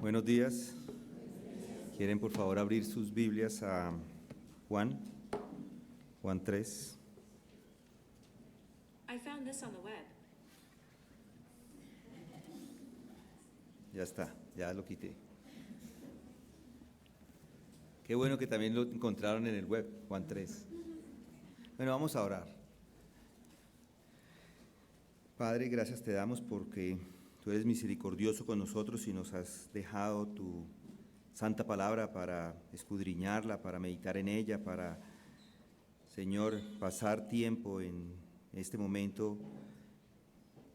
Buenos días. ¿Quieren por favor abrir sus Biblias a Juan 3? I found this on the web. Ya está, ya lo quité. Qué bueno que también lo encontraron en el web, Juan 3. Bueno, vamos a orar. Padre, gracias te damos porque tú eres misericordioso con nosotros y nos has dejado tu santa palabra para escudriñarla, para meditar en ella, para, Señor, pasar tiempo en este momento,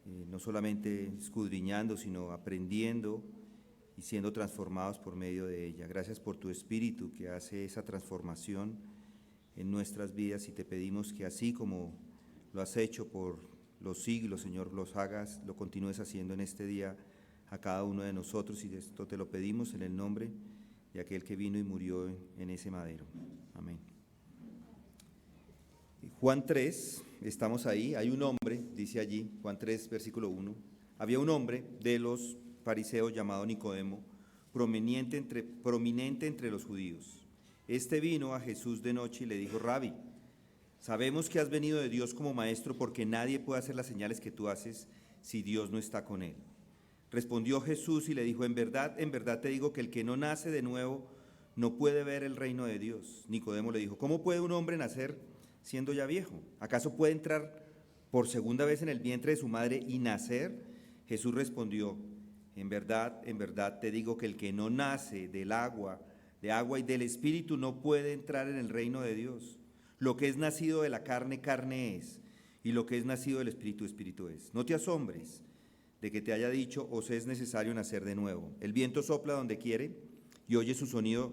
no solamente escudriñando, sino aprendiendo y siendo transformados por medio de ella. Gracias por tu Espíritu que hace esa transformación en nuestras vidas y te pedimos que así como lo has hecho por los siglos, Señor, lo continúes haciendo en este día a cada uno de nosotros, y esto te lo pedimos en el nombre de aquel que vino y murió en ese madero. Amén. Juan 3, estamos ahí, hay un hombre, dice allí, Juan 3, versículo 1, había un hombre de los fariseos llamado Nicodemo, prominente entre los judíos. Este vino a Jesús de noche y le dijo: Rabí, sabemos que has venido de Dios como maestro, porque nadie puede hacer las señales que tú haces si Dios no está con él. Respondió Jesús y le dijo: en verdad te digo que el que no nace de nuevo no puede ver el reino de Dios. Nicodemo le dijo: ¿cómo puede un hombre nacer siendo ya viejo? ¿Acaso puede entrar por segunda vez en el vientre de su madre y nacer? Jesús respondió: en verdad te digo que el que no nace de agua y del Espíritu no puede entrar en el reino de Dios. Lo que es nacido de la carne, carne es, y lo que es nacido del Espíritu, Espíritu es. No te asombres de que te haya dicho: os es necesario nacer de nuevo. El viento sopla donde quiere y oye su sonido,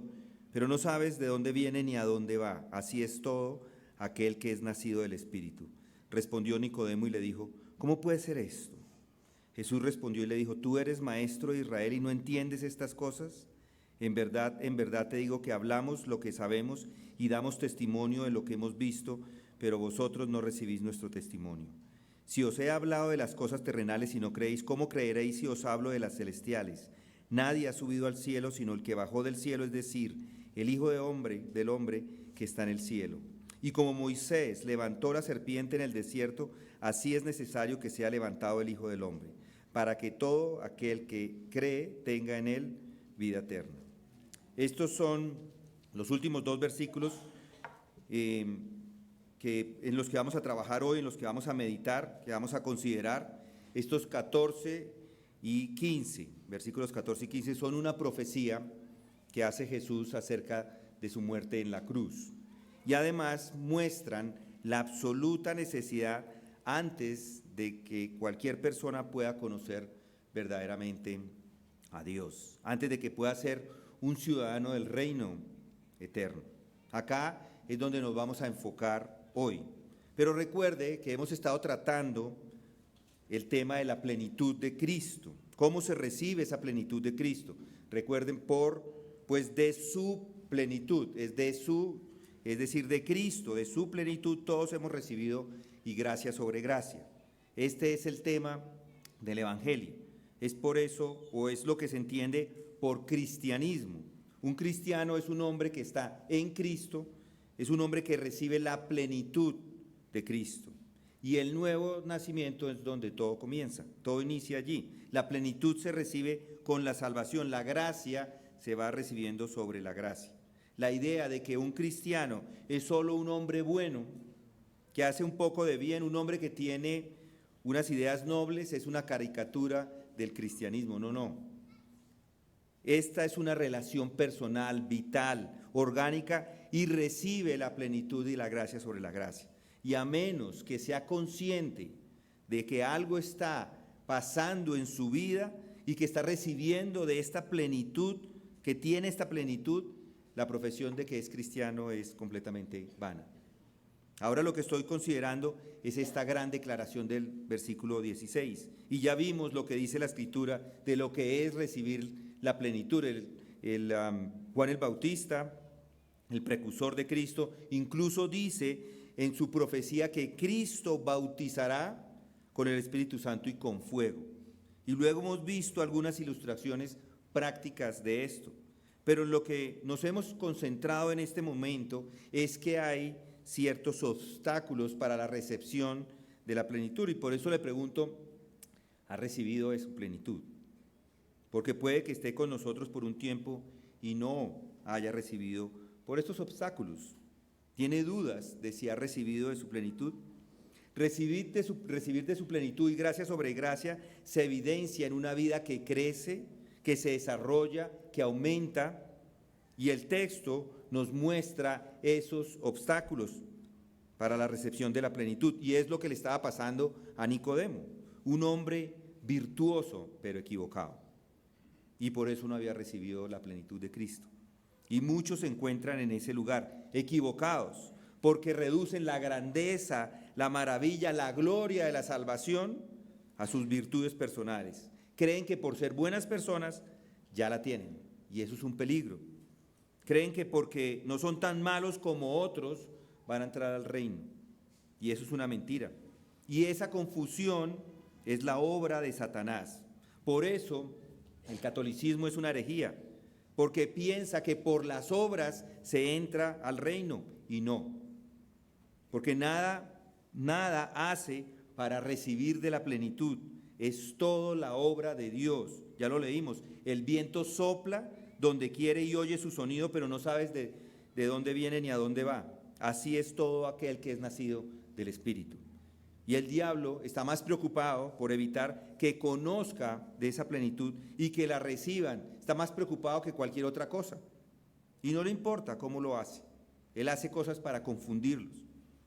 pero no sabes de dónde viene ni a dónde va. Así es todo aquel que es nacido del Espíritu. Respondió Nicodemo y le dijo: ¿cómo puede ser esto? Jesús respondió y le dijo: ¿tú eres maestro de Israel y no entiendes estas cosas? En verdad te digo que hablamos lo que sabemos y damos testimonio de lo que hemos visto, pero vosotros no recibís nuestro testimonio. Si os he hablado de las cosas terrenales y no creéis, ¿cómo creeréis si os hablo de las celestiales? Nadie ha subido al cielo sino el que bajó del cielo, es decir, el Hijo del hombre que está en el cielo. Y como Moisés levantó la serpiente en el desierto, así es necesario que sea levantado el Hijo del Hombre, para que todo aquel que cree tenga en él vida eterna. Estos son los últimos dos versículos en los que vamos a trabajar hoy, en los que vamos a meditar, que vamos a considerar. Estos 14 y 15, versículos 14 y 15, son una profecía que hace Jesús acerca de su muerte en la cruz. Y además muestran la absoluta necesidad antes de que cualquier persona pueda conocer verdaderamente a Dios, antes de que pueda ser un ciudadano del reino eterno. Acá es donde nos vamos a enfocar hoy. Pero recuerde que hemos estado tratando el tema de la plenitud de Cristo. ¿Cómo se recibe esa plenitud de Cristo? Recuerden, pues de su plenitud, es decir, de Cristo, de su plenitud todos hemos recibido, y gracia sobre gracia. Este es el tema del Evangelio. Es por eso, o es lo que se entiende por cristianismo. Un cristiano es un hombre que está en Cristo, es un hombre que recibe la plenitud de Cristo. Y el nuevo nacimiento es donde todo comienza, todo inicia allí. La plenitud se recibe con la salvación, la gracia se va recibiendo sobre la gracia. La idea de que un cristiano es solo un hombre bueno, que hace un poco de bien, un hombre que tiene unas ideas nobles, es una caricatura del cristianismo. No. Esta es una relación personal, vital, orgánica, y recibe la plenitud y la gracia sobre la gracia. Y a menos que sea consciente de que algo está pasando en su vida y que está recibiendo de esta plenitud, que tiene esta plenitud, la profesión de que es cristiano es completamente vana. Ahora lo que estoy considerando es esta gran declaración del versículo 16. Y ya vimos lo que dice la Escritura de lo que es recibir la plenitud. Juan el Bautista, el precursor de Cristo, incluso dice en su profecía que Cristo bautizará con el Espíritu Santo y con fuego. Y luego hemos visto algunas ilustraciones prácticas de esto. Pero en lo que nos hemos concentrado en este momento es que hay ciertos obstáculos para la recepción de la plenitud. Y por eso le pregunto, ¿ha recibido de su plenitud? Porque puede que esté con nosotros por un tiempo y no haya recibido por estos obstáculos. ¿Tiene dudas de si ha recibido de su plenitud? Recibir de su plenitud y gracia sobre gracia se evidencia en una vida que crece, que se desarrolla, que aumenta, y el texto nos muestra esos obstáculos para la recepción de la plenitud, y es lo que le estaba pasando a Nicodemo, un hombre virtuoso pero equivocado, y por eso no había recibido la plenitud de Cristo. Y muchos se encuentran en ese lugar, equivocados, porque reducen la grandeza, la maravilla, la gloria de la salvación a sus virtudes personales. Creen que por ser buenas personas ya la tienen, y eso es un peligro. Creen que porque no son tan malos como otros van a entrar al reino, y eso es una mentira. Y esa confusión es la obra de Satanás. Por eso el catolicismo es una herejía, porque piensa que por las obras se entra al reino, y no. Porque nada hace para recibir de la plenitud, es todo la obra de Dios. Ya lo leímos, el viento sopla donde quiere y oye su sonido, pero no sabes de dónde viene ni a dónde va. Así es todo aquel que es nacido del Espíritu. Y el diablo está más preocupado por evitar que conozca de esa plenitud y que la reciban. Está más preocupado que cualquier otra cosa. Y no le importa cómo lo hace. Él hace cosas para confundirlos,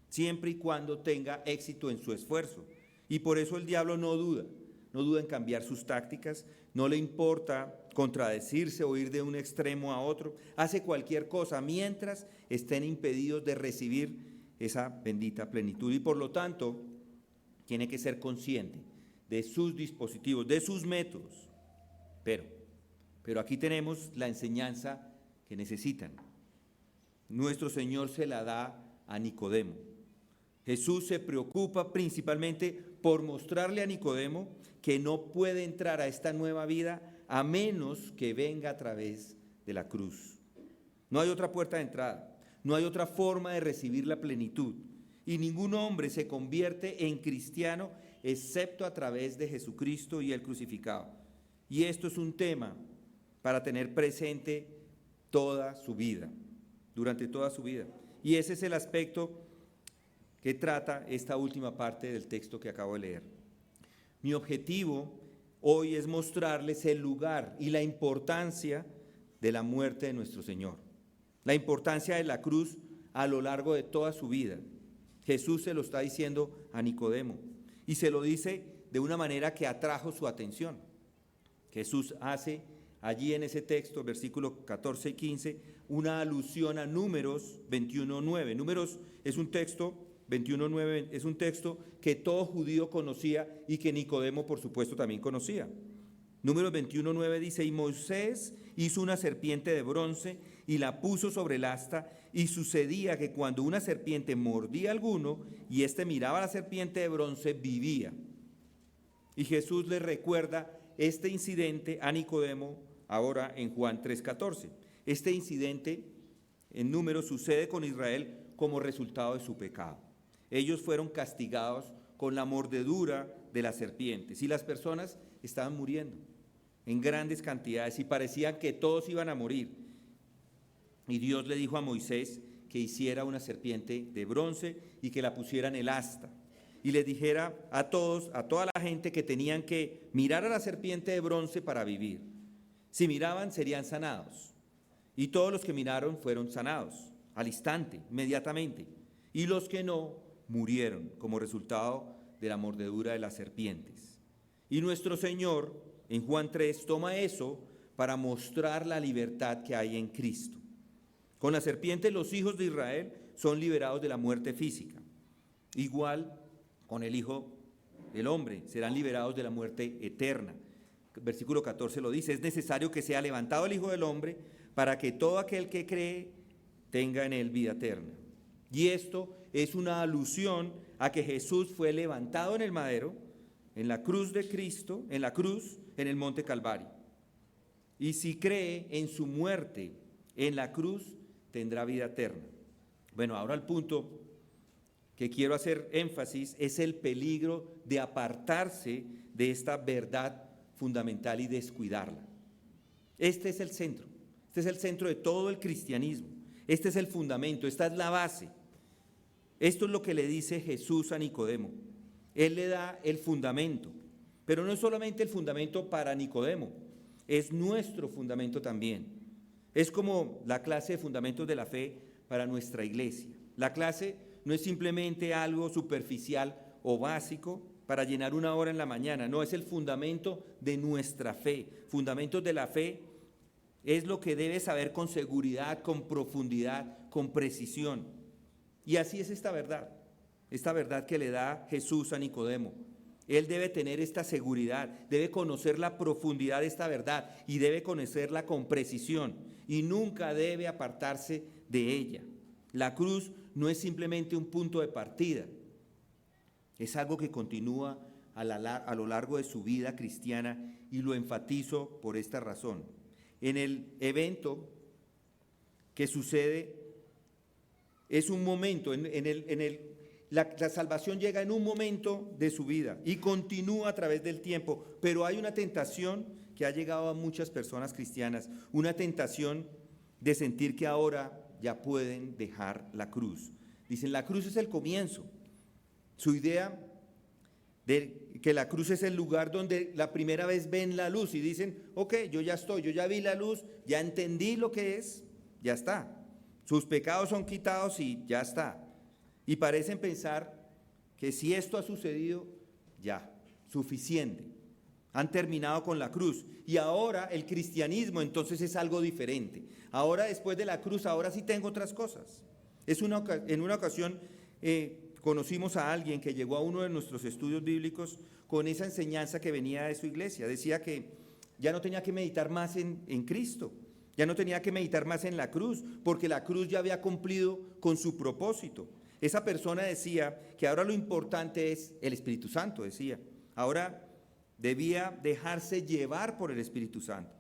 siempre y cuando tenga éxito en su esfuerzo. Y por eso el diablo no duda en cambiar sus tácticas, no le importa contradecirse o ir de un extremo a otro, hace cualquier cosa mientras estén impedidos de recibir esa bendita plenitud. Y por lo tanto, tiene que ser consciente de sus dispositivos, de sus métodos. Pero aquí tenemos la enseñanza que necesitan. Nuestro Señor se la da a Nicodemo. Jesús se preocupa principalmente por mostrarle a Nicodemo que no puede entrar a esta nueva vida a menos que venga a través de la cruz. No hay otra puerta de entrada, no hay otra forma de recibir la plenitud. Y ningún hombre se convierte en cristiano excepto a través de Jesucristo y el crucificado. Y esto es un tema para tener presente toda su vida, durante toda su vida. Y ese es el aspecto que trata esta última parte del texto que acabo de leer. Mi objetivo hoy es mostrarles el lugar y la importancia de la muerte de nuestro Señor, la importancia de la cruz a lo largo de toda su vida. Jesús se lo está diciendo a Nicodemo y se lo dice de una manera que atrajo su atención. Jesús hace allí en ese texto, versículos 14 y 15, una alusión a Números 21:9. Números es un texto, 21:9 es un texto que todo judío conocía y que Nicodemo, por supuesto, también conocía. Números 21:9 dice, y Moisés hizo una serpiente de bronce y la puso sobre el asta, y sucedía que cuando una serpiente mordía a alguno y éste miraba a la serpiente de bronce, vivía. Y Jesús le recuerda este incidente a Nicodemo ahora en Juan 3:14. Este incidente en Números sucede con Israel como resultado de su pecado. Ellos fueron castigados con la mordedura de las serpientes y las personas estaban muriendo en grandes cantidades y parecían que todos iban a morir. Y Dios le dijo a Moisés que hiciera una serpiente de bronce y que la pusiera en el asta. Y le dijera a toda la gente que tenían que mirar a la serpiente de bronce para vivir. Si miraban, serían sanados. Y todos los que miraron fueron sanados al instante, inmediatamente. Y los que no, murieron como resultado de la mordedura de las serpientes. Y nuestro Señor, en Juan 3, toma eso para mostrar la libertad que hay en Cristo. Con la serpiente los hijos de Israel son liberados de la muerte física. Igual con el Hijo del Hombre serán liberados de la muerte eterna. Versículo 14 lo dice, es necesario que sea levantado el Hijo del Hombre para que todo aquel que cree tenga en él vida eterna. Y esto es una alusión a que Jesús fue levantado en el madero, en la cruz de Cristo, en la cruz, en el monte Calvario. y si cree en su muerte en la cruz, tendrá vida eterna. Bueno, ahora el punto que quiero hacer énfasis es el peligro de apartarse de esta verdad fundamental y descuidarla. Este es el centro de todo el cristianismo, este es el fundamento, esta es la base. Esto es lo que le dice Jesús a Nicodemo. Él le da el fundamento, pero no es solamente el fundamento para Nicodemo, es nuestro fundamento también. Es como la clase de fundamentos de la fe para nuestra iglesia. La clase no es simplemente algo superficial o básico para llenar una hora en la mañana, no, es el fundamento de nuestra fe. Fundamentos de la fe es lo que debes saber con seguridad, con profundidad, con precisión. Y así es esta verdad que le da Jesús a Nicodemo. Él debe tener esta seguridad, debe conocer la profundidad de esta verdad y debe conocerla con precisión y nunca debe apartarse de ella. La cruz no es simplemente un punto de partida, es algo que continúa a lo largo de su vida cristiana y lo enfatizo por esta razón. En el evento que sucede es un momento, la salvación llega en un momento de su vida y continúa a través del tiempo, pero hay una tentación que ha llegado a muchas personas cristianas, una tentación de sentir que ahora ya pueden dejar la cruz. Dicen, la cruz es el comienzo. Su idea de que la cruz es el lugar donde la primera vez ven la luz y dicen, ok, yo ya vi la luz, ya entendí lo que es, ya está. Sus pecados son quitados y ya está. Y parecen pensar que si esto ha sucedido, ya, suficiente. Han terminado con la cruz. Y ahora el cristianismo entonces es algo diferente. Ahora después de la cruz, ahora sí tengo otras cosas. En una ocasión conocimos a alguien que llegó a uno de nuestros estudios bíblicos con esa enseñanza que venía de su iglesia. Decía que ya no tenía que meditar más en Cristo. Ya no tenía que meditar más en la cruz, porque la cruz ya había cumplido con su propósito. Esa persona decía que ahora lo importante es el Espíritu Santo, decía. Ahora debía dejarse llevar por el Espíritu Santo.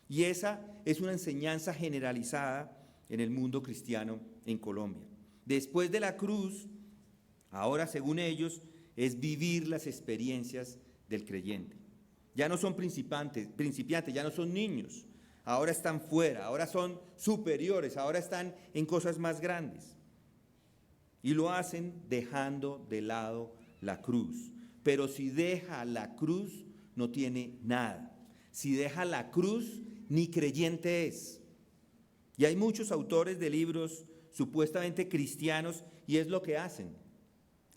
Y esa es una enseñanza generalizada en el mundo cristiano en Colombia. Después de la cruz, ahora según ellos, es vivir las experiencias del creyente. Ya no son principiantes, ya no son niños. Ahora están fuera, ahora son superiores, ahora están en cosas más grandes. Y lo hacen dejando de lado la cruz. Pero si deja la cruz, no tiene nada. Si deja la cruz, ni creyente es. Y hay muchos autores de libros supuestamente cristianos y es lo que hacen.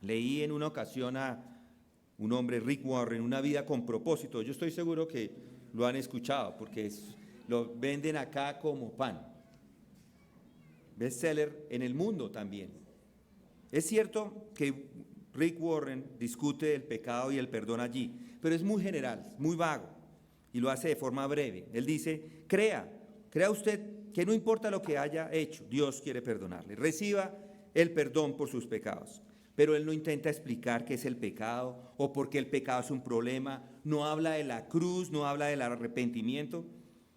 Leí en una ocasión a un hombre, Rick Warren, Una vida con propósito. Yo estoy seguro que lo han escuchado porque lo venden acá como pan. Bestseller en el mundo también. Es cierto que Rick Warren discute el pecado y el perdón allí, pero es muy general, muy vago, y lo hace de forma breve. Él dice, crea usted que no importa lo que haya hecho, Dios quiere perdonarle. Reciba el perdón por sus pecados. Pero él no intenta explicar qué es el pecado o por qué el pecado es un problema, no habla de la cruz, no habla del arrepentimiento.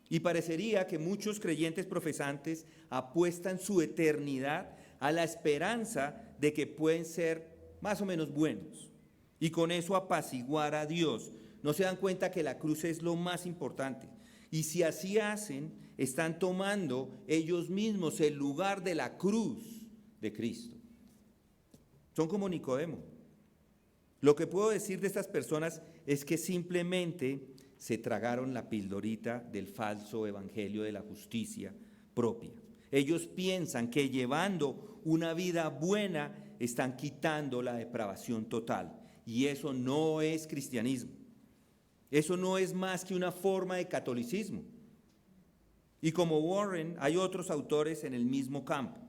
Y parecería que muchos creyentes profesantes apuestan su eternidad a la esperanza de que pueden ser más o menos buenos y con eso apaciguar a Dios. No se dan cuenta que la cruz es lo más importante. Y si así hacen, están tomando ellos mismos el lugar de la cruz de Cristo. Son como Nicodemo. Lo que puedo decir de estas personas es que simplemente se tragaron la pildorita del falso evangelio de la justicia propia. Ellos piensan que llevando una vida buena están quitando la depravación total. Y eso no es cristianismo. Eso no es más que una forma de catolicismo. Y como Warren, hay otros autores en el mismo campo.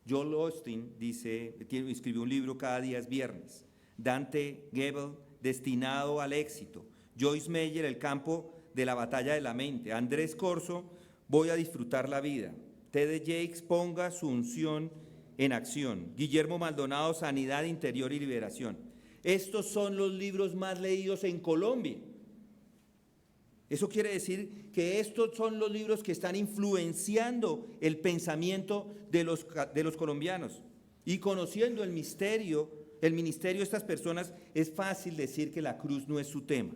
Joel Osteen escribió un libro, Cada día es viernes. Dante Gebel, Destinado al éxito. Joyce Meyer, El campo de la batalla de la mente. Andrés Corso, Voy a disfrutar la vida. T.D. Jakes, Ponga su unción en acción. Guillermo Maldonado, Sanidad interior y liberación. Estos son los libros más leídos en Colombia. Eso quiere decir que estos son los libros que están influenciando el pensamiento de los colombianos. Y conociendo el ministerio de estas personas, es fácil decir que la cruz no es su tema.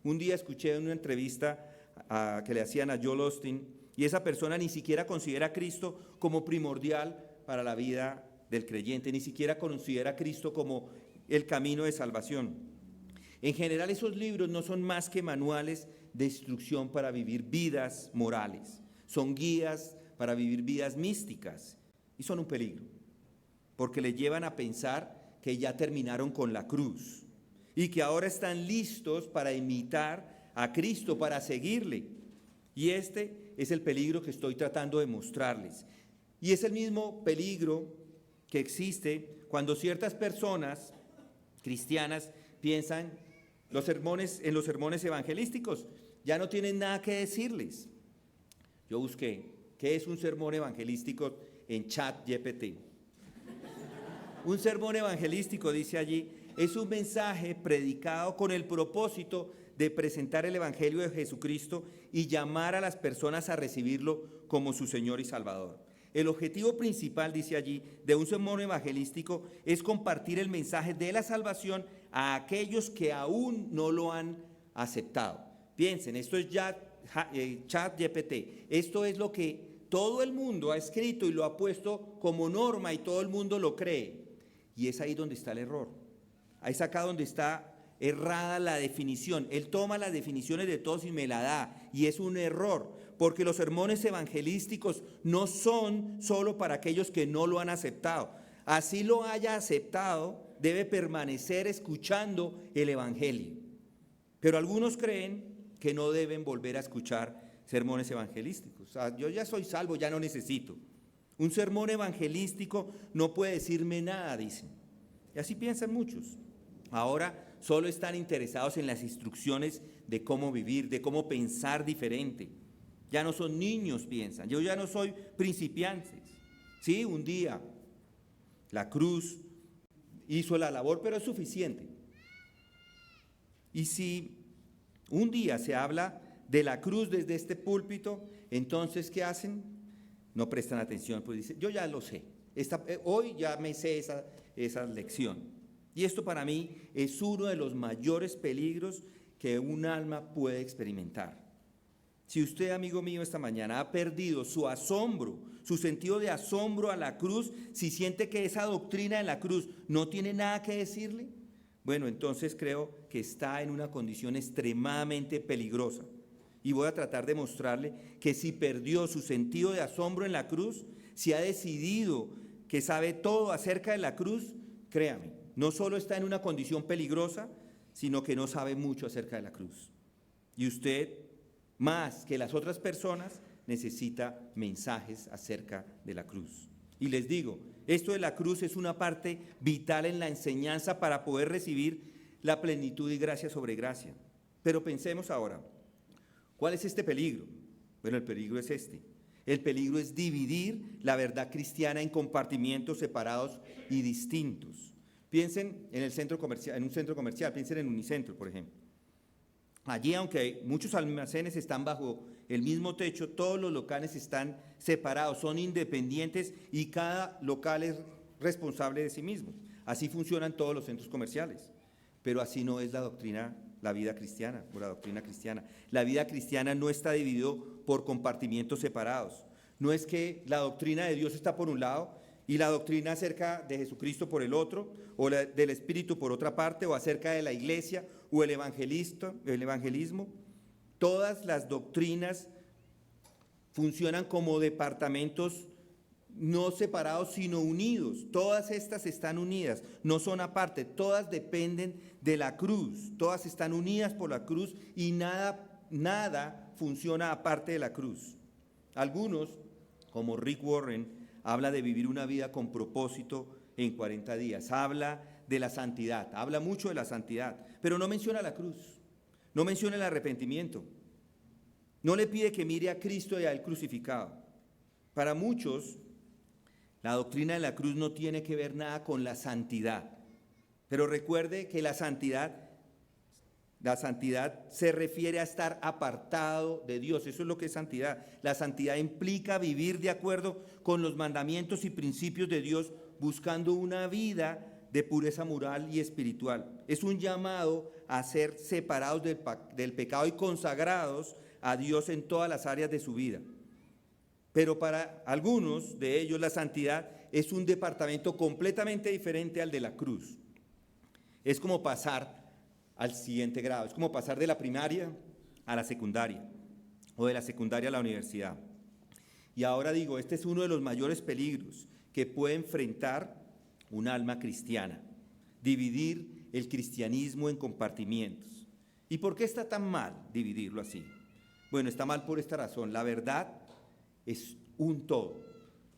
Un día escuché en una entrevista que le hacían a Joel Osteen, y esa persona ni siquiera considera a Cristo como primordial para la vida del creyente, ni siquiera considera a Cristo como el camino de salvación. En general, esos libros no son más que manuales de instrucción para vivir vidas morales. Son guías para vivir vidas místicas y son un peligro, porque le llevan a pensar que ya terminaron con la cruz y que ahora están listos para imitar a Cristo, para seguirle. Y este es el peligro que estoy tratando de mostrarles. Y es el mismo peligro que existe cuando ciertas personas cristianas piensan en los sermones evangelísticos. Ya no tienen nada que decirles. Yo busqué, ¿qué es un sermón evangelístico en ChatGPT? Un sermón evangelístico, dice allí, es un mensaje predicado con el propósito de presentar el Evangelio de Jesucristo y llamar a las personas a recibirlo como su Señor y Salvador. El objetivo principal, dice allí, de un sermón evangelístico es compartir el mensaje de la salvación a aquellos que aún no lo han aceptado. Piensen, esto es ya ChatGPT, esto es lo que todo el mundo ha escrito y lo ha puesto como norma y todo el mundo lo cree. Y es ahí donde está el error. Ahí es acá donde está errada la definición. Él toma las definiciones de todos y me la da. Y es un error, porque los sermones evangelísticos no son solo para aquellos que no lo han aceptado. Así lo haya aceptado, debe permanecer escuchando el Evangelio. Pero algunos creen que no deben volver a escuchar sermones evangelísticos. O sea, yo ya soy salvo, ya no necesito. Un sermón evangelístico no puede decirme nada, dicen. Y así piensan muchos. Ahora solo están interesados en las instrucciones de cómo vivir, de cómo pensar diferente. Ya no son niños, piensan. Yo ya no soy principiantes. Sí, un día la cruz hizo la labor, pero es suficiente. Y si un día se habla de la cruz desde este púlpito, entonces, ¿qué hacen? No prestan atención, pues dicen, yo ya lo sé, hoy ya me sé esa lección. Y esto para mí es uno de los mayores peligros que un alma puede experimentar. Si usted, amigo mío, esta mañana ha perdido su asombro, su sentido de asombro a la cruz, si siente que esa doctrina de la cruz no tiene nada que decirle, bueno, entonces creo que está en una condición extremadamente peligrosa. Y voy a tratar de mostrarle que si perdió su sentido de asombro en la cruz, si ha decidido que sabe todo acerca de la cruz, créame, no solo está en una condición peligrosa, sino que no sabe mucho acerca de la cruz. Y usted, más que las otras personas, necesita mensajes acerca de la cruz. Y les digo, esto de la cruz es una parte vital en la enseñanza para poder recibir la plenitud y gracia sobre gracia. Pero pensemos ahora, ¿cuál es este peligro? Bueno, el peligro es este. El peligro es dividir la verdad cristiana en compartimientos separados y distintos. Piensen en un centro comercial, piensen en Unicentro, por ejemplo. Allí, aunque muchos almacenes están bajo el mismo techo, todos los locales están separados, son independientes y cada local es responsable de sí mismo. Así funcionan todos los centros comerciales, pero así no es la vida cristiana, o la doctrina cristiana. La vida cristiana no está dividida por compartimientos separados. No es que la doctrina de Dios está por un lado y la doctrina acerca de Jesucristo por el otro, o del Espíritu por otra parte, o acerca de la iglesia o el evangelismo. Todas las doctrinas funcionan como departamentos no separados, sino unidos. Todas estas están unidas, no son aparte, todas dependen de la cruz, todas están unidas por la cruz y nada funciona aparte de la cruz. Algunos, como Rick Warren, habla de vivir una vida con propósito en 40 días, habla de la santidad, habla mucho de la santidad, pero no menciona la cruz, no menciona el arrepentimiento, no le pide que mire a Cristo y a Él crucificado. Para muchos, la doctrina de la cruz no tiene que ver nada con la santidad, pero recuerde que la santidad La santidad se refiere a estar apartado de Dios. Eso es lo que es santidad. La santidad implica vivir de acuerdo con los mandamientos y principios de Dios, buscando una vida de pureza moral y espiritual. Es un llamado a ser separados del pecado y consagrados a Dios en todas las áreas de su vida. Pero para algunos de ellos la santidad es un departamento completamente diferente al de la cruz. Es como pasar al siguiente grado, es como pasar de la primaria a la secundaria o de la secundaria a la universidad. Y ahora digo, este es uno de los mayores peligros que puede enfrentar un alma cristiana, dividir el cristianismo en compartimientos. ¿Y por qué está tan mal dividirlo así? Bueno, está mal por esta razón: la verdad es un todo.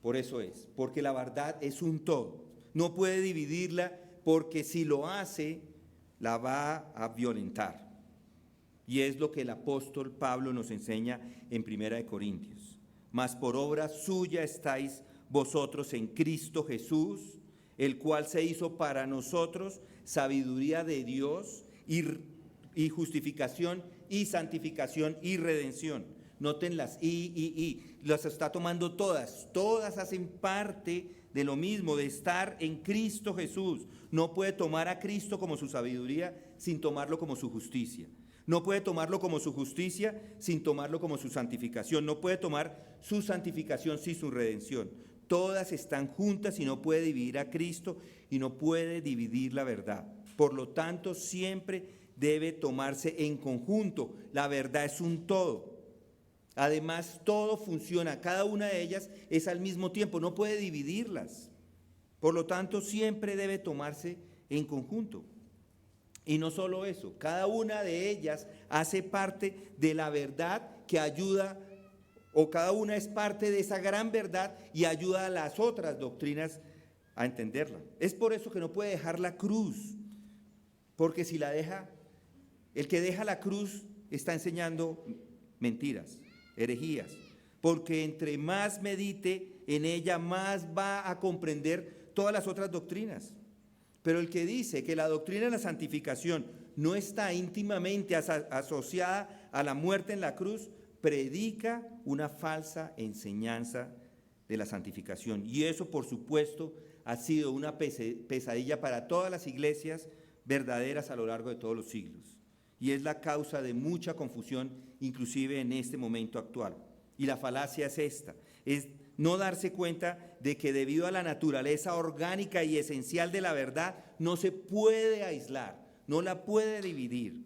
Por eso es, porque la verdad es un todo. No puede dividirla, porque si lo hace, la va a violentar. Y es lo que el apóstol Pablo nos enseña en 1 Corintios. Mas por obra suya estáis vosotros en Cristo Jesús, el cual se hizo para nosotros sabiduría de Dios y justificación y santificación y redención. Noten las las está tomando todas hacen parte de lo mismo, de estar en Cristo Jesús. No puede tomar a Cristo como su sabiduría sin tomarlo como su justicia. No puede tomarlo como su justicia sin tomarlo como su santificación. No puede tomar su santificación sin su redención. Todas están juntas y no puede dividir a Cristo y no puede dividir la verdad. Por lo tanto, siempre debe tomarse en conjunto. La verdad es un todo. Además, todo funciona, cada una de ellas es al mismo tiempo, no puede dividirlas. Por lo tanto, siempre debe tomarse en conjunto. Y no solo eso, cada una de ellas hace parte de la verdad que ayuda, o cada una es parte de esa gran verdad y ayuda a las otras doctrinas a entenderla. Es por eso que no puede dejar la cruz, porque si la deja, el que deja la cruz está enseñando mentiras, herejías, porque entre más medite en ella, más va a comprender todas las otras doctrinas. Pero el que dice que la doctrina de la santificación no está íntimamente asociada a la muerte en la cruz, predica una falsa enseñanza de la santificación. Y eso, por supuesto, ha sido una pesadilla para todas las iglesias verdaderas a lo largo de todos los siglos. Y es la causa de mucha confusión, inclusive en este momento actual. Y la falacia es esta, es no darse cuenta de que debido a la naturaleza orgánica y esencial de la verdad, no se puede aislar, no la puede dividir.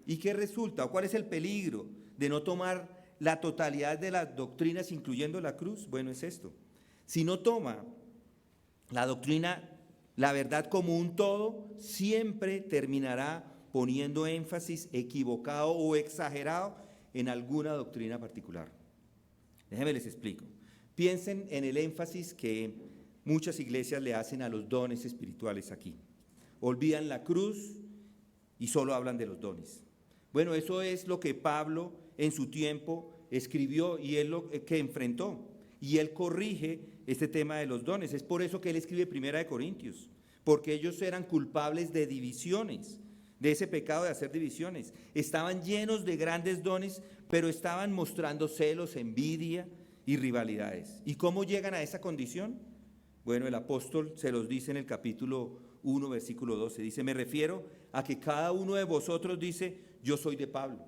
¿Y qué resulta? ¿O cuál es el peligro de no tomar la totalidad de las doctrinas, incluyendo la cruz? Bueno, es esto. Si no toma la doctrina, la verdad como un todo, siempre terminará poniendo énfasis equivocado o exagerado en alguna doctrina particular. Déjenme les explico. Piensen en el énfasis que muchas iglesias le hacen a los dones espirituales aquí. Olvidan la cruz y solo hablan de los dones. Bueno, eso es lo que Pablo en su tiempo escribió y él lo que enfrentó. Y él corrige este tema de los dones. Es por eso que él escribe 1 Corintios, porque ellos eran culpables de divisiones, de ese pecado de hacer divisiones. Estaban llenos de grandes dones, pero estaban mostrando celos, envidia y rivalidades. ¿Y cómo llegan a esa condición? Bueno, el apóstol se los dice en el capítulo 1, versículo 12. Dice: me refiero a que cada uno de vosotros dice: yo soy de Pablo,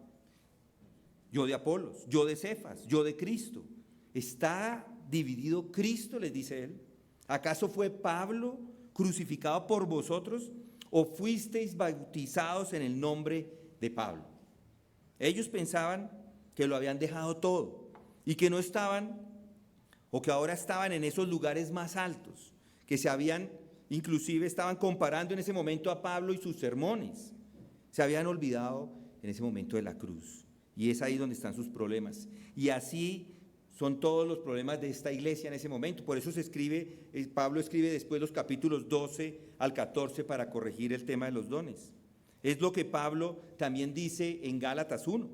yo de Apolos, yo de Cefas, yo de Cristo. ¿Está dividido Cristo?, les dice él. ¿Acaso fue Pablo crucificado por vosotros o fuisteis bautizados en el nombre de Pablo? Ellos pensaban que lo habían dejado todo y que no estaban, o que ahora estaban en esos lugares más altos, que inclusive estaban comparando en ese momento a Pablo y sus sermones. Se habían olvidado en ese momento de la cruz. Y es ahí donde están sus problemas. Y así son todos los problemas de esta iglesia en ese momento. Por eso Pablo escribe después los capítulos 12 al 14 para corregir el tema de los dones. Es lo que Pablo también dice en Gálatas 1.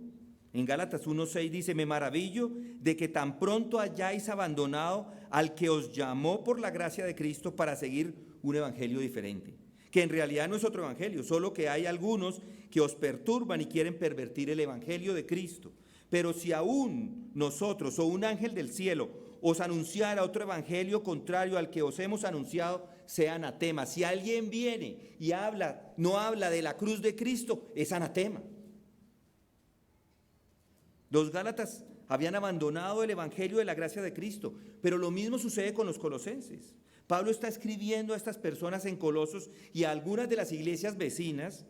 En Gálatas 1:6 dice: me maravillo de que tan pronto hayáis abandonado al que os llamó por la gracia de Cristo para seguir un evangelio diferente, que en realidad no es otro evangelio, solo que hay algunos que os perturban y quieren pervertir el evangelio de Cristo. Pero si aún nosotros o un ángel del cielo os anunciara otro evangelio contrario al que os hemos anunciado, sea anatema. Si alguien viene y no habla de la cruz de Cristo, es anatema. Los Gálatas habían abandonado el evangelio de la gracia de Cristo, pero lo mismo sucede con los colosenses. Pablo está escribiendo a estas personas en Colosos y a algunas de las iglesias vecinas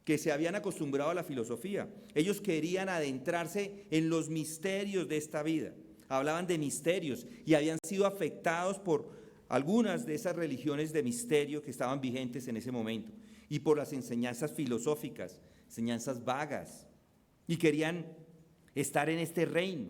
que se habían acostumbrado a la filosofía. Ellos querían adentrarse en los misterios de esta vida. Hablaban de misterios y habían sido afectados por algunas de esas religiones de misterio que estaban vigentes en ese momento y por las enseñanzas filosóficas, enseñanzas vagas, y querían estar en este reino,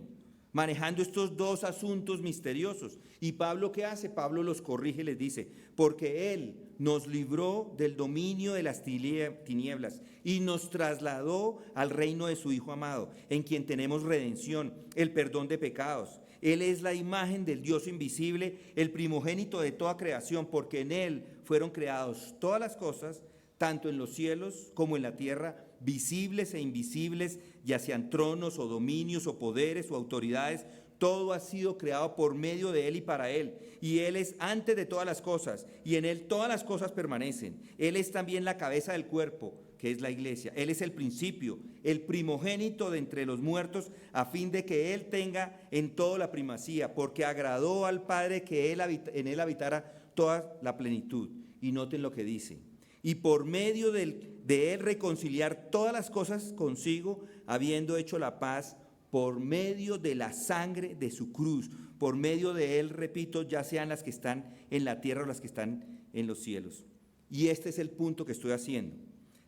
manejando estos dos asuntos misteriosos. ¿Y Pablo qué hace? Pablo los corrige y les dice, porque Él nos libró del dominio de las tinieblas y nos trasladó al reino de su Hijo amado, en quien tenemos redención, el perdón de pecados. Él es la imagen del Dios invisible, el primogénito de toda creación, porque en Él fueron creados todas las cosas, tanto en los cielos como en la tierra, visibles e invisibles, ya sean tronos o dominios o poderes o autoridades. Todo ha sido creado por medio de Él y para Él. Y Él es antes de todas las cosas, y en Él todas las cosas permanecen. Él es también la cabeza del cuerpo, que es la iglesia. Él es el principio, el primogénito de entre los muertos, a fin de que Él tenga en todo la primacía, porque agradó al Padre que en Él habitara toda la plenitud. Y noten lo que dice. Y por medio de Él reconciliar todas las cosas consigo, habiendo hecho la paz por medio de la sangre de su cruz. Por medio de Él, repito, ya sean las que están en la tierra o las que están en los cielos. Y este es el punto que estoy haciendo.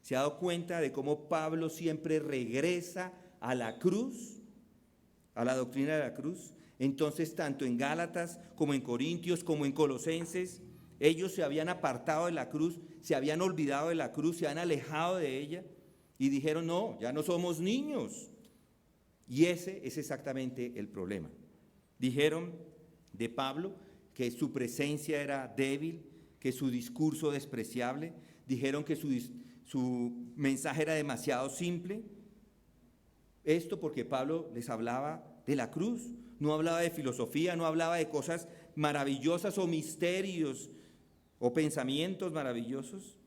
¿Se ha dado cuenta de cómo Pablo siempre regresa a la cruz, a la doctrina de la cruz? Entonces, tanto en Gálatas como en Corintios, como en Colosenses, ellos se habían apartado de la cruz, se habían olvidado de la cruz, se han alejado de ella y dijeron, no, ya no somos niños. Y ese es exactamente el problema. Dijeron de Pablo que su presencia era débil, que su discurso despreciable, dijeron que su mensaje era demasiado simple. Esto porque Pablo les hablaba de la cruz, no hablaba de filosofía, no hablaba de cosas maravillosas o misterios o pensamientos maravillosos.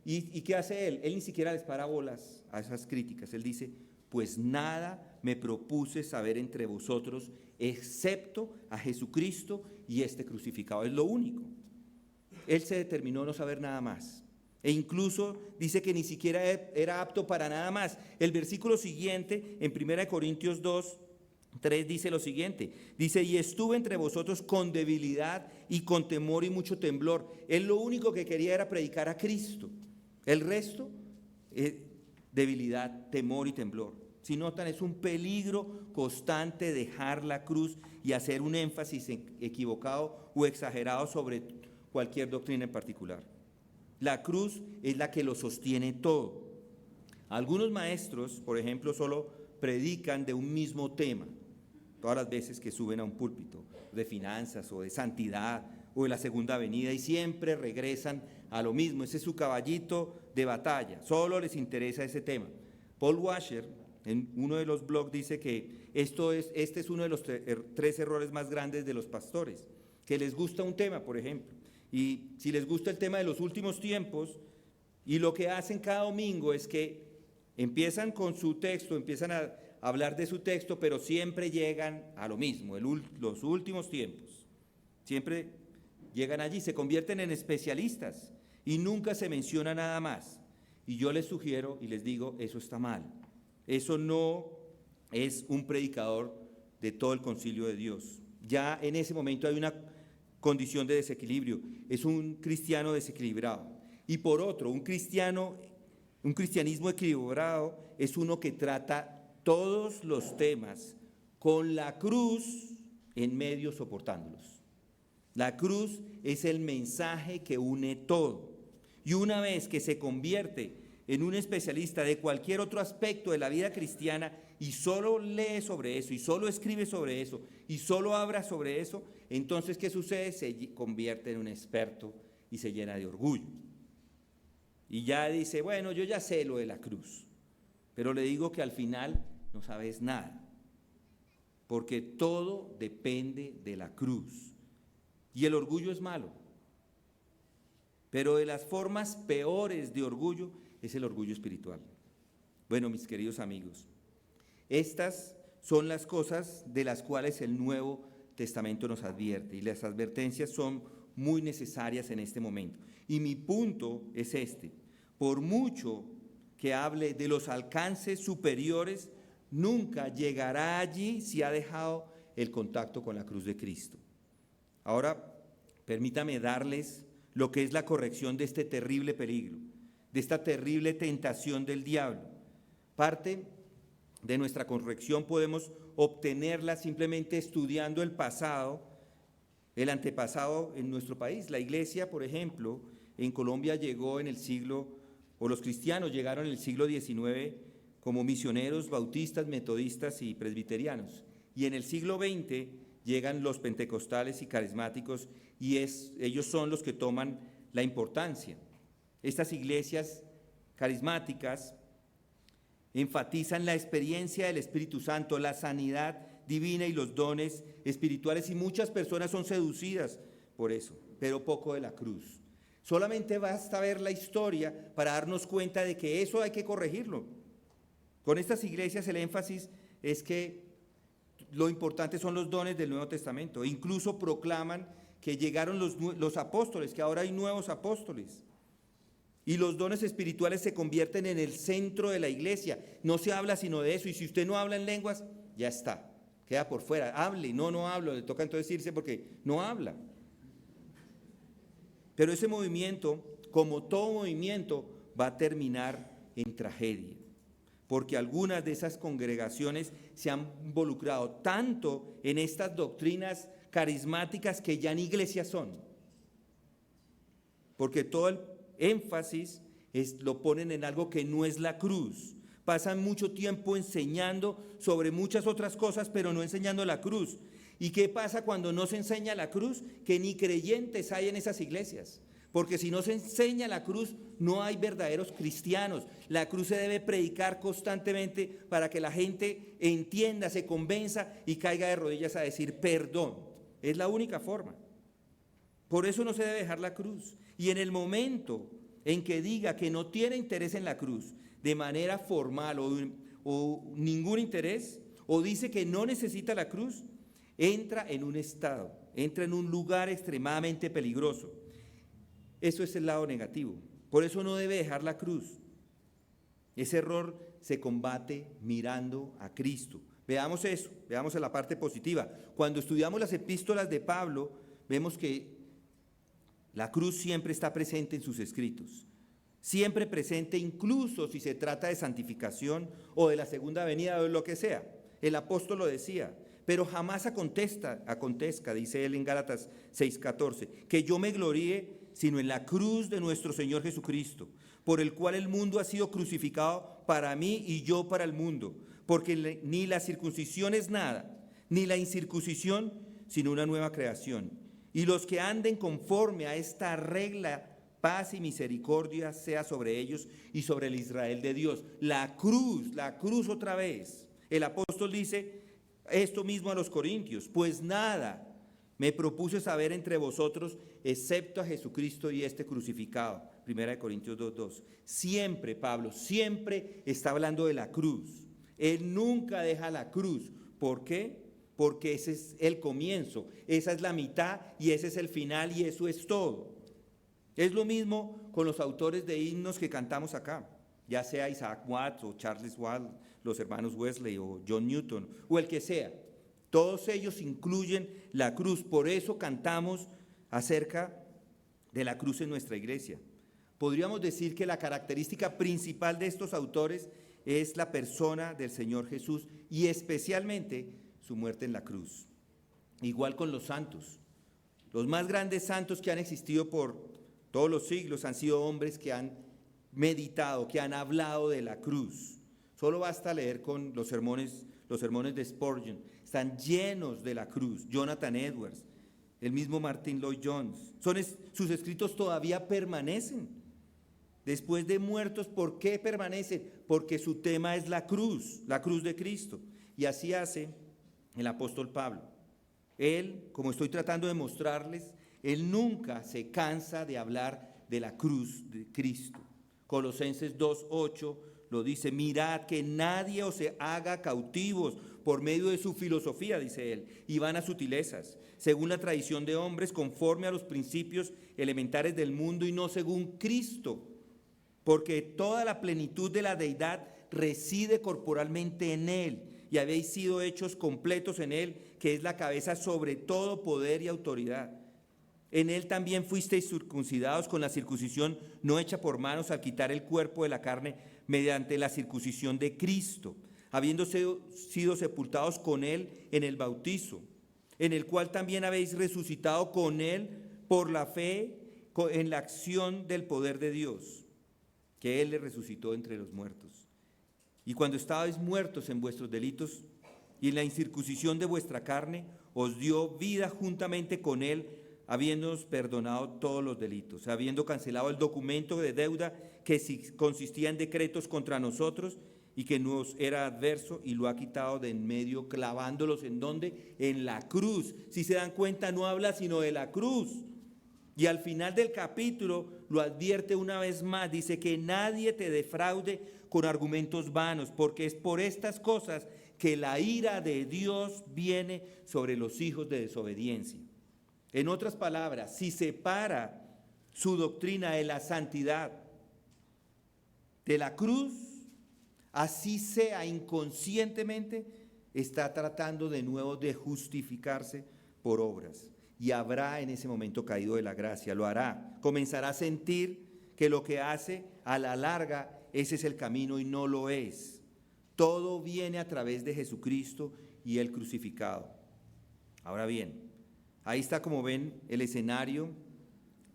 ¿Y qué hace él? Él ni siquiera les para bolas a esas críticas. Él dice, pues nada me propuse saber entre vosotros, excepto a Jesucristo y este crucificado. Es lo único. Él se determinó no saber nada más. E incluso dice que ni siquiera era apto para nada más. El versículo siguiente, en 1 Corintios 2, 3 dice lo siguiente, dice, y estuve entre vosotros con debilidad y con temor y mucho temblor. Él lo único que quería era predicar a Cristo. El resto, debilidad, temor y temblor. Si notan, es un peligro constante dejar la cruz y hacer un énfasis equivocado o exagerado sobre cualquier doctrina en particular. La cruz es la que lo sostiene todo. Algunos maestros, por ejemplo, solo predican de un mismo tema todas las veces que suben a un púlpito, de finanzas o de santidad o de la segunda venida, y siempre regresan a lo mismo. Ese es su caballito de batalla, solo les interesa ese tema. Paul Washer, en uno de los blogs, dice que este es uno de los tres errores más grandes de los pastores, que les gusta un tema, por ejemplo, y si les gusta el tema de los últimos tiempos, y lo que hacen cada domingo es que empiezan con su texto, empiezan a hablar de su texto, pero siempre llegan a lo mismo, los últimos tiempos. Siempre llegan allí, se convierten en especialistas y nunca se menciona nada más. Y yo les sugiero y les digo, eso está mal. Eso no es un predicador de todo el concilio de Dios. Ya en ese momento hay una condición de desequilibrio. Es un cristiano desequilibrado. Y por otro, un cristianismo equilibrado es uno que trata todos los temas con la cruz en medio, soportándolos. La cruz es el mensaje que une todo. Y una vez que se convierte en un especialista de cualquier otro aspecto de la vida cristiana y solo lee sobre eso, y solo escribe sobre eso, y solo habla sobre eso, entonces ¿qué sucede? Se convierte en un experto y se llena de orgullo. y ya dice, bueno, yo ya sé lo de la cruz, pero le digo que al final no sabes nada, porque todo depende de la cruz. Y el orgullo es malo, pero de las formas peores de orgullo es el orgullo espiritual. Bueno, mis queridos amigos, estas son las cosas de las cuales el Nuevo Testamento nos advierte, y las advertencias son muy necesarias en este momento. Y mi punto es este: por mucho que hable de los alcances superiores, nunca llegará allí si ha dejado el contacto con la cruz de Cristo. Ahora, permítame darles lo que es la corrección de este terrible peligro, de esta terrible tentación del diablo. Parte de nuestra corrección podemos obtenerla simplemente estudiando el pasado, el antepasado en nuestro país. La iglesia, por ejemplo, en Colombia llegó en el siglo, o los cristianos llegaron en el siglo XIX como misioneros bautistas, metodistas y presbiterianos. Y en el siglo XX llegan los pentecostales y carismáticos, y ellos son los que toman la importancia. Estas iglesias carismáticas enfatizan la experiencia del Espíritu Santo, la sanidad divina y los dones espirituales, y muchas personas son seducidas por eso, pero poco de la cruz. Solamente basta ver la historia para darnos cuenta de que eso hay que corregirlo. Con estas iglesias el énfasis es que lo importante son los dones del Nuevo Testamento. Incluso proclaman que llegaron los apóstoles, que ahora hay nuevos apóstoles. Y los dones espirituales se convierten en el centro de la iglesia. No se habla sino de eso. Y si usted no habla en lenguas, ya está, queda por fuera. Hable, no hablo, le toca entonces irse porque no habla. Pero ese movimiento, como todo movimiento, va a terminar en tragedia, porque algunas de esas congregaciones se han involucrado tanto en estas doctrinas carismáticas que ya ni iglesias son, porque todo el énfasis lo ponen en algo que no es la cruz. Pasan mucho tiempo enseñando sobre muchas otras cosas, pero no enseñando la cruz. ¿Y qué pasa cuando no se enseña la cruz? Que ni creyentes hay en esas iglesias. Porque si no se enseña la cruz, no hay verdaderos cristianos. La cruz se debe predicar constantemente para que la gente entienda, se convenza y caiga de rodillas a decir perdón. Es la única forma. Por eso no se debe dejar la cruz. Y en el momento en que diga que no tiene interés en la cruz, de manera formal o ningún interés, o dice que no necesita la cruz, entra en un estado, entra en un lugar extremadamente peligroso. Eso es el lado negativo. Por eso no debe dejar la cruz. Ese error se combate mirando a Cristo. Veamos eso, veamos la parte positiva. Cuando estudiamos las epístolas de Pablo, vemos que la cruz siempre está presente en sus escritos. Siempre presente, incluso si se trata de santificación o de la segunda venida o de lo que sea. El apóstol lo decía, pero jamás acontezca, dice él en Gálatas 6:14, que yo me gloríe sino en la cruz de nuestro Señor Jesucristo, por el cual el mundo ha sido crucificado para mí y yo para el mundo, porque ni la circuncisión es nada, ni la incircuncisión, sino una nueva creación. Y los que anden conforme a esta regla, paz y misericordia sea sobre ellos y sobre el Israel de Dios. La cruz otra vez. El apóstol dice esto mismo a los corintios: pues nada me propuse saber entre vosotros excepto a Jesucristo y este crucificado. 1 Corintios 2:2. Siempre, Pablo, siempre está hablando de la cruz. Él nunca deja la cruz. ¿Por qué? Porque ese es el comienzo, esa es la mitad y ese es el final, y eso es todo. Es lo mismo con los autores de himnos que cantamos acá, ya sea Isaac Watts o Charles Watts, los hermanos Wesley o John Newton o el que sea. Todos ellos incluyen la cruz, por eso cantamos acerca de la cruz en nuestra iglesia. Podríamos decir que la característica principal de estos autores es la persona del Señor Jesús y especialmente su muerte en la cruz. Igual con los santos. Los más grandes santos que han existido por todos los siglos han sido hombres que han meditado, que han hablado de la cruz. Solo basta leer con los sermones de Spurgeon. Están llenos de la cruz. Jonathan Edwards, el mismo Martin Lloyd-Jones. Sus escritos todavía permanecen. Después de muertos, ¿por qué permanecen? Porque su tema es la cruz de Cristo. Y así hace el apóstol Pablo. Él, como estoy tratando de mostrarles, él nunca se cansa de hablar de la cruz de Cristo. Colosenses 2:8 lo dice: mirad que nadie os haga cautivos por medio de su filosofía, dice él, y vanas sutilezas, según la tradición de hombres, conforme a los principios elementares del mundo y no según Cristo, porque toda la plenitud de la deidad reside corporalmente en él, y habéis sido hechos completos en él, que es la cabeza sobre todo poder y autoridad. En él también fuisteis circuncidados con la circuncisión no hecha por manos, al quitar el cuerpo de la carne mediante la circuncisión de Cristo, habiendo sido sepultados con él en el bautizo, en el cual también habéis resucitado con él por la fe en la acción del poder de Dios, que él le resucitó entre los muertos. Y cuando estabais muertos en vuestros delitos y en la incircuncisión de vuestra carne, os dio vida juntamente con él, habiéndonos perdonado todos los delitos, habiendo cancelado el documento de deuda que consistía en decretos contra nosotros y que nos era adverso, y lo ha quitado de en medio, clavándolos ¿en dónde? En la cruz. Si se dan cuenta, no habla sino de la cruz. Y al final del capítulo lo advierte una vez más, dice que nadie te defraude con argumentos vanos, porque es por estas cosas que la ira de Dios viene sobre los hijos de desobediencia. En otras palabras, si separa su doctrina de la santidad de la cruz, así sea inconscientemente, está tratando de nuevo de justificarse por obras. Y habrá en ese momento caído de la gracia, lo hará. Comenzará a sentir que lo que hace a la larga, ese es el camino y no lo es. Todo viene a través de Jesucristo y el crucificado. Ahora bien, ahí está, como ven, el escenario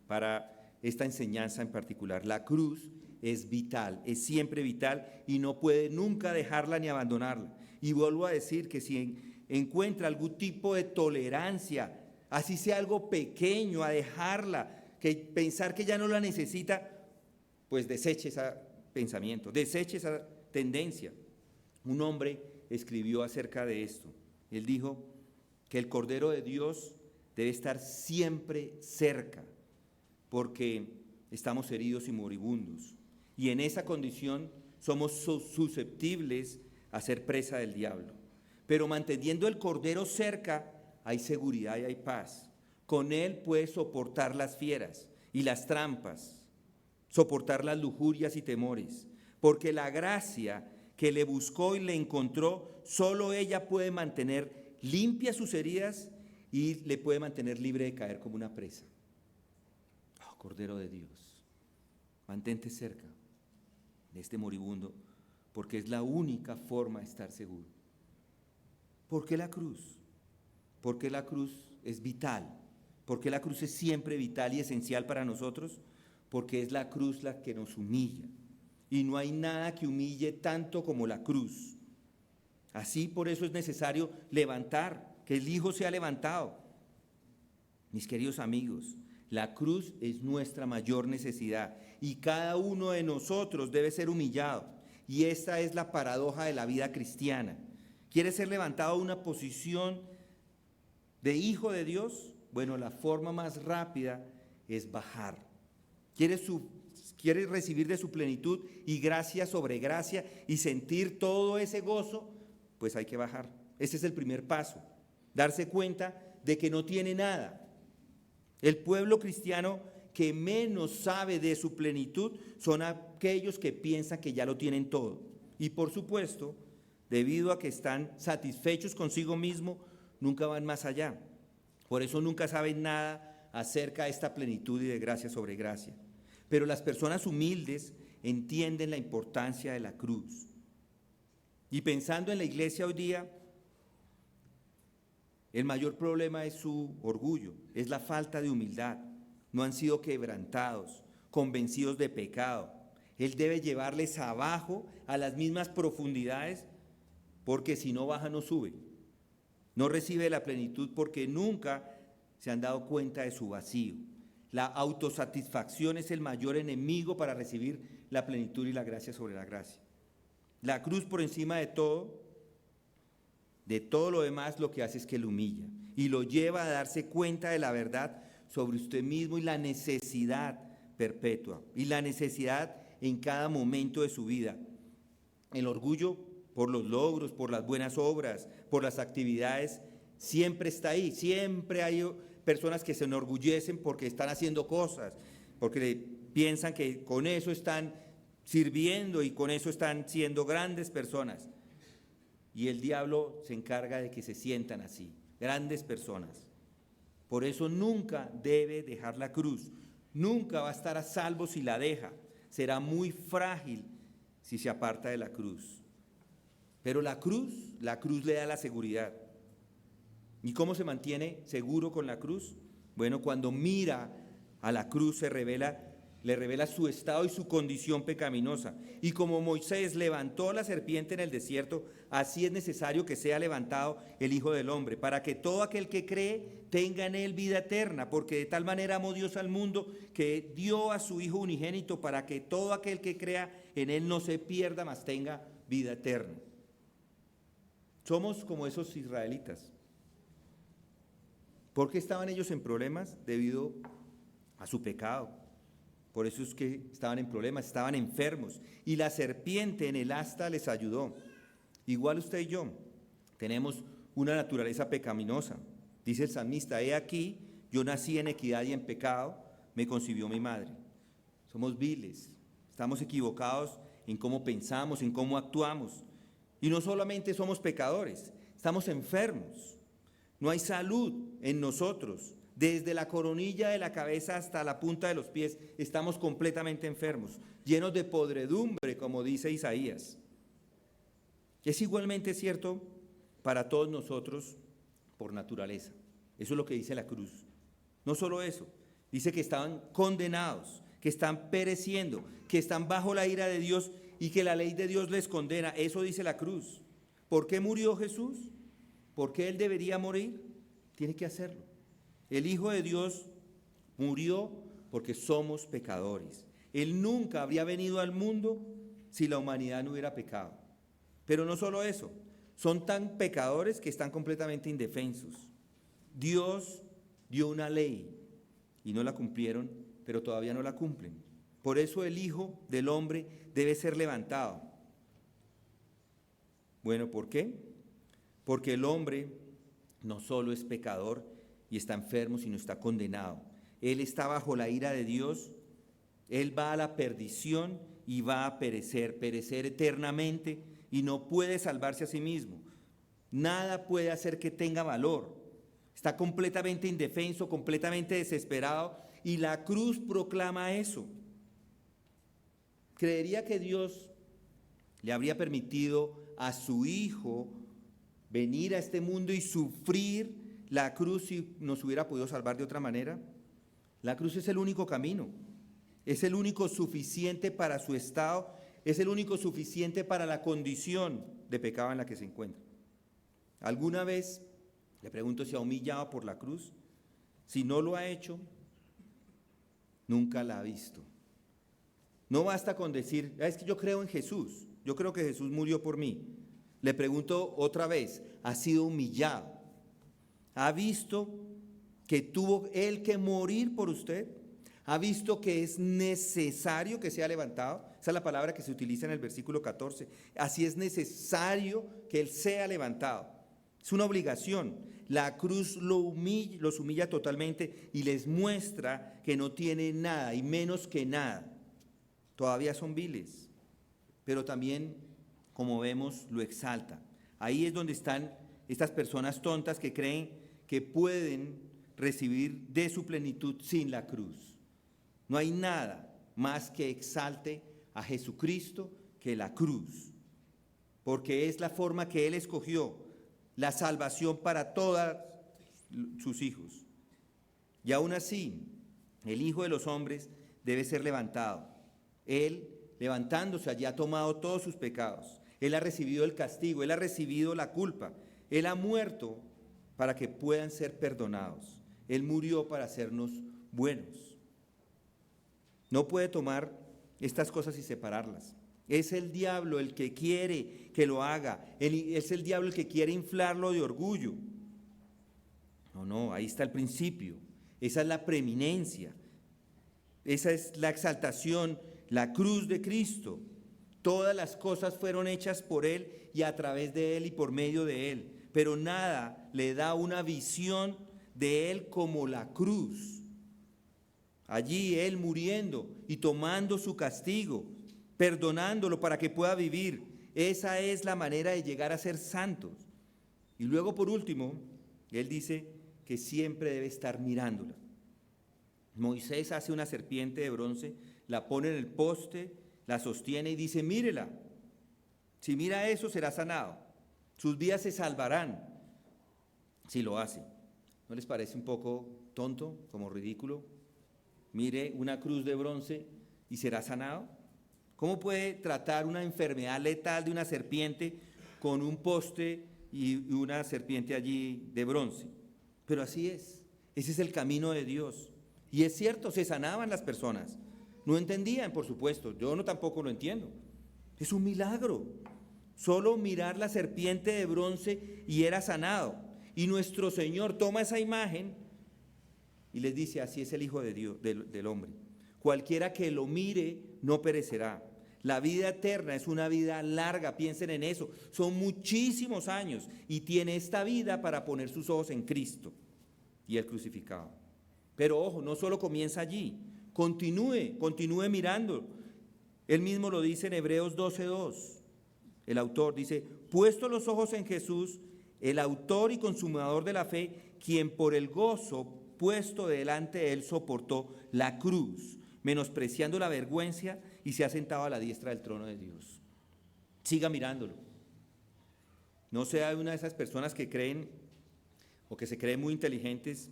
para esta enseñanza en particular. La cruz es vital, es siempre vital y no puede nunca dejarla ni abandonarla. Y vuelvo a decir que si encuentra algún tipo de tolerancia, así sea algo pequeño, a dejarla, que pensar que ya no la necesita, pues deseche ese pensamiento, deseche esa tendencia. Un hombre escribió acerca de esto. Él dijo que el Cordero de Dios debe estar siempre cerca, porque estamos heridos y moribundos. Y en esa condición somos susceptibles a ser presa del diablo. Pero manteniendo el Cordero cerca, hay seguridad y hay paz. Con él puedes soportar las fieras y las trampas, soportar las lujurias y temores, porque la gracia que le buscó y le encontró, solo ella puede mantener limpias sus heridas y le puede mantener libre de caer como una presa. Oh, Cordero de Dios, mantente cerca de este moribundo, porque es la única forma de estar seguro. ¿Por qué la cruz? Porque la cruz es vital. Porque la cruz es siempre vital y esencial para nosotros. Porque es la cruz la que nos humilla. Y no hay nada que humille tanto como la cruz. Así, por eso es necesario levantar, que el Hijo sea levantado. Mis queridos amigos, la cruz es nuestra mayor necesidad y cada uno de nosotros debe ser humillado. Y esta es la paradoja de la vida cristiana. ¿Quieres ser levantado a una posición de hijo de Dios? Bueno, la forma más rápida es bajar. ¿Quieres recibir de su plenitud y gracia sobre gracia y sentir todo ese gozo? Pues hay que bajar. Ese es el primer paso. Darse cuenta de que no tiene nada. El pueblo cristiano que menos sabe de su plenitud son aquellos que piensan que ya lo tienen todo. Y por supuesto, debido a que están satisfechos consigo mismo, nunca van más allá. Por eso nunca saben nada acerca de esta plenitud y de gracia sobre gracia. Pero las personas humildes entienden la importancia de la cruz. Y pensando en la iglesia hoy día, el mayor problema es su orgullo, es la falta de humildad. No han sido quebrantados, convencidos de pecado. Él debe llevarles abajo a las mismas profundidades, porque si no baja no sube. No recibe la plenitud porque nunca se han dado cuenta de su vacío. La autosatisfacción es el mayor enemigo para recibir la plenitud y la gracia sobre la gracia. La cruz por encima de todo lo demás, lo que hace es que lo humilla y lo lleva a darse cuenta de la verdad sobre usted mismo y la necesidad perpetua y la necesidad en cada momento de su vida. El orgullo por los logros, por las buenas obras, por las actividades, siempre está ahí. Siempre hay personas que se enorgullecen porque están haciendo cosas, porque piensan que con eso están sirviendo y con eso están siendo grandes personas. Y el diablo se encarga de que se sientan así, grandes personas. Por eso nunca debe dejar la cruz, nunca va a estar a salvo si la deja, será muy frágil si se aparta de la cruz. Pero la cruz le da la seguridad. ¿Y cómo se mantiene seguro con la cruz? Bueno, cuando mira a la cruz le revela su estado y su condición pecaminosa. Y como Moisés levantó la serpiente en el desierto, así es necesario que sea levantado el Hijo del Hombre, para que todo aquel que cree tenga en él vida eterna, porque de tal manera amó Dios al mundo que dio a su Hijo unigénito, para que todo aquel que crea en él no se pierda, mas tenga vida eterna. Somos como esos israelitas. ¿Por qué estaban ellos en problemas? Debido a su pecado. Por eso es que estaban en problemas, estaban enfermos. Y la serpiente en el asta les ayudó. Igual usted y yo tenemos una naturaleza pecaminosa. Dice el salmista, he aquí, yo nací en equidad y en pecado, me concibió mi madre. Somos viles, estamos equivocados en cómo pensamos, en cómo actuamos. Y no solamente somos pecadores, estamos enfermos. No hay salud en nosotros. Desde la coronilla de la cabeza hasta la punta de los pies estamos completamente enfermos, llenos de podredumbre, como dice Isaías. Es igualmente cierto para todos nosotros por naturaleza. Eso es lo que dice la cruz. No solo eso, dice que estaban condenados, que están pereciendo, que están bajo la ira de Dios y que la ley de Dios les condena. Eso dice la cruz. ¿Por qué murió Jesús? ¿Por qué Él debería morir? Tiene que hacerlo. El Hijo de Dios murió porque somos pecadores. Él nunca habría venido al mundo si la humanidad no hubiera pecado. Pero no solo eso, son tan pecadores que están completamente indefensos. Dios dio una ley y no la cumplieron, pero todavía no la cumplen. Por eso el Hijo del Hombre debe ser levantado. Bueno, ¿por qué? Porque el hombre no solo es pecador y está enfermo, sino está condenado. Él está bajo la ira de Dios, él va a la perdición y va a perecer eternamente y no puede salvarse a sí mismo. Nada puede hacer que tenga valor. Está completamente indefenso, completamente desesperado y la cruz proclama eso. ¿Creería que Dios le habría permitido a su Hijo venir a este mundo y sufrir la cruz si nos hubiera podido salvar de otra manera? La cruz es el único camino, es el único suficiente para su estado, es el único suficiente para la condición de pecado en la que se encuentra. ¿Alguna vez, le pregunto, se ha humillado por la cruz? Si no lo ha hecho, nunca la ha visto. No basta con decir, es que yo creo en Jesús, yo creo que Jesús murió por mí. Le pregunto otra vez, ¿ha sido humillado? ¿Ha visto que tuvo Él que morir por usted? ¿Ha visto que es necesario que sea levantado? Esa es la palabra que se utiliza en el versículo 14. Así es necesario que Él sea levantado. Es una obligación. La cruz los humilla totalmente y les muestra que no tienen nada y menos que nada. Todavía son viles, pero también, como vemos, lo exalta. Ahí es donde están estas personas tontas que creen que pueden recibir de su plenitud sin la cruz. No hay nada más que exalte a Jesucristo que la cruz, porque es la forma que Él escogió, la salvación para todos sus hijos. Y aún así, el Hijo de los hombres debe ser levantado. Él, levantándose allí, ha tomado todos sus pecados. Él ha recibido el castigo, Él ha recibido la culpa. Él ha muerto para que puedan ser perdonados. Él murió para hacernos buenos. No puede tomar estas cosas y separarlas. Es el diablo el que quiere que lo haga. Es el diablo el que quiere inflarlo de orgullo. No, ahí está el principio. Esa es la preeminencia. Esa es la exaltación, la cruz de Cristo. Todas las cosas fueron hechas por Él y a través de Él y por medio de Él. Pero nada le da una visión de Él como la cruz. Allí Él muriendo y tomando su castigo, perdonándolo para que pueda vivir. Esa es la manera de llegar a ser santos. Y luego, por último, Él dice que siempre debe estar mirándola. Moisés hace una serpiente de bronce, la pone en el poste, la sostiene y dice, mírela. Si mira eso, será sanado. Sus vidas se salvarán si lo hace. ¿No les parece un poco tonto, como ridículo? Mire una cruz de bronce y será sanado. ¿Cómo puede tratar una enfermedad letal de una serpiente con un poste y una serpiente allí de bronce? Pero así es. Ese es el camino de Dios. Y es cierto, se sanaban las personas. No entendían, por supuesto. Yo no tampoco lo entiendo. Es un milagro. Solo mirar la serpiente de bronce y era sanado. Y nuestro Señor toma esa imagen y les dice, así es el Hijo de Dios, del hombre. Cualquiera que lo mire no perecerá. La vida eterna es una vida larga, piensen en eso. Son muchísimos años y tiene esta vida para poner sus ojos en Cristo y el crucificado. Pero ojo, no solo comienza allí, continúe mirando. Él mismo lo dice en Hebreos 12:2. El autor dice, puesto los ojos en Jesús, el autor y consumador de la fe, quien por el gozo puesto delante de él soportó la cruz, menospreciando la vergüenza y se ha sentado a la diestra del trono de Dios. Siga mirándolo. No sea una de esas personas que creen o que se creen muy inteligentes,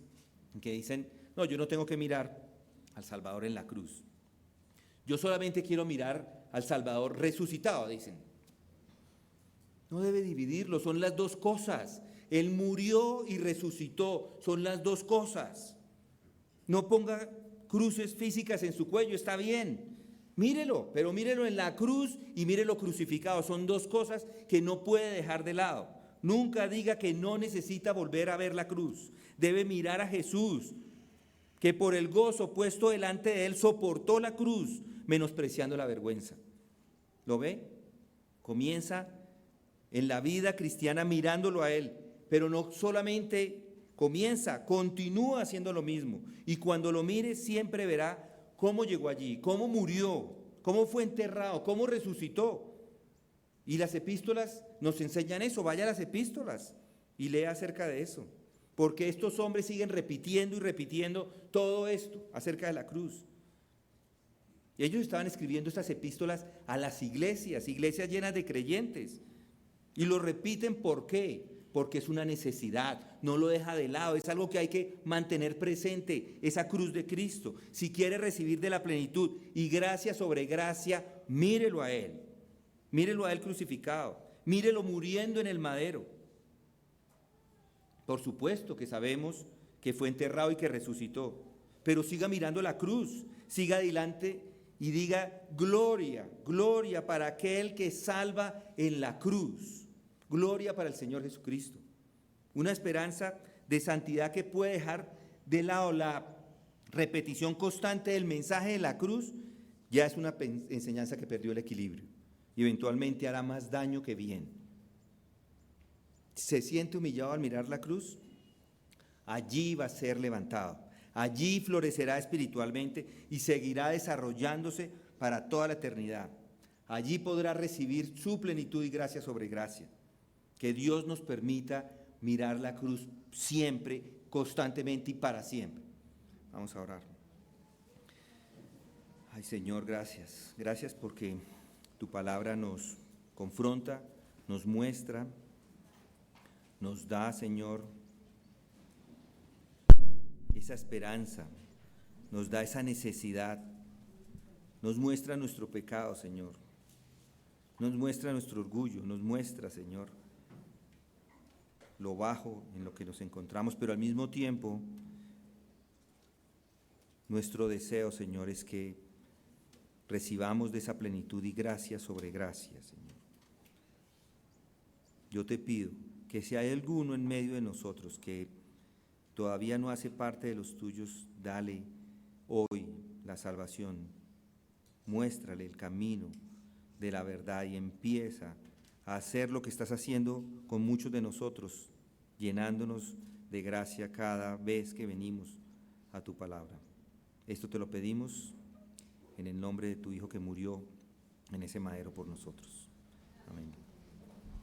que dicen, no, yo no tengo que mirar al Salvador en la cruz. Yo solamente quiero mirar al Salvador resucitado, dicen. No debe dividirlo, son las dos cosas. Él murió y resucitó, son las dos cosas. No ponga cruces físicas en su cuello, está bien. Mírelo, pero mírelo en la cruz y mírelo crucificado. Son dos cosas que no puede dejar de lado. Nunca diga que no necesita volver a ver la cruz. Debe mirar a Jesús, que por el gozo puesto delante de él soportó la cruz, menospreciando la vergüenza. ¿Lo ve? Comienza en la vida cristiana mirándolo a él, pero no solamente comienza, continúa haciendo lo mismo. Y cuando lo mire siempre verá cómo llegó allí, cómo murió, cómo fue enterrado, cómo resucitó. Y las epístolas nos enseñan eso. Vaya a las epístolas y lea acerca de eso. Porque estos hombres siguen repitiendo y repitiendo todo esto acerca de la cruz. Y ellos estaban escribiendo estas epístolas a las iglesias llenas de creyentes. Y lo repiten, ¿por qué? Porque es una necesidad, no lo deja de lado, es algo que hay que mantener presente, esa cruz de Cristo. Si quiere recibir de la plenitud y gracia sobre gracia, mírelo a Él crucificado, mírelo muriendo en el madero. Por supuesto que sabemos que fue enterrado y que resucitó, pero siga mirando la cruz, siga adelante y diga gloria, gloria para aquel que salva en la cruz. Gloria para el Señor Jesucristo. Una esperanza de santidad que puede dejar de lado la repetición constante del mensaje de la cruz, ya es una enseñanza que perdió el equilibrio y eventualmente hará más daño que bien. ¿Se siente humillado al mirar la cruz? Allí va a ser levantado, allí florecerá espiritualmente y seguirá desarrollándose para toda la eternidad. Allí podrá recibir su plenitud y gracia sobre gracia. Que Dios nos permita mirar la cruz siempre, constantemente y para siempre. Vamos a orar. Ay, Señor, gracias. Gracias porque tu palabra nos confronta, nos muestra, nos da, Señor, esa esperanza, nos da esa necesidad, nos muestra nuestro pecado, Señor, nos muestra nuestro orgullo, nos muestra, Señor, lo bajo en lo que nos encontramos, pero al mismo tiempo nuestro deseo, Señor, es que recibamos de esa plenitud y gracia sobre gracia, Señor. Yo te pido que si hay alguno en medio de nosotros que todavía no hace parte de los tuyos, dale hoy la salvación, muéstrale el camino de la verdad y empieza a hacer lo que estás haciendo con muchos de nosotros, llenándonos de gracia cada vez que venimos a tu palabra. Esto te lo pedimos en el nombre de tu Hijo que murió en ese madero por nosotros. Amén.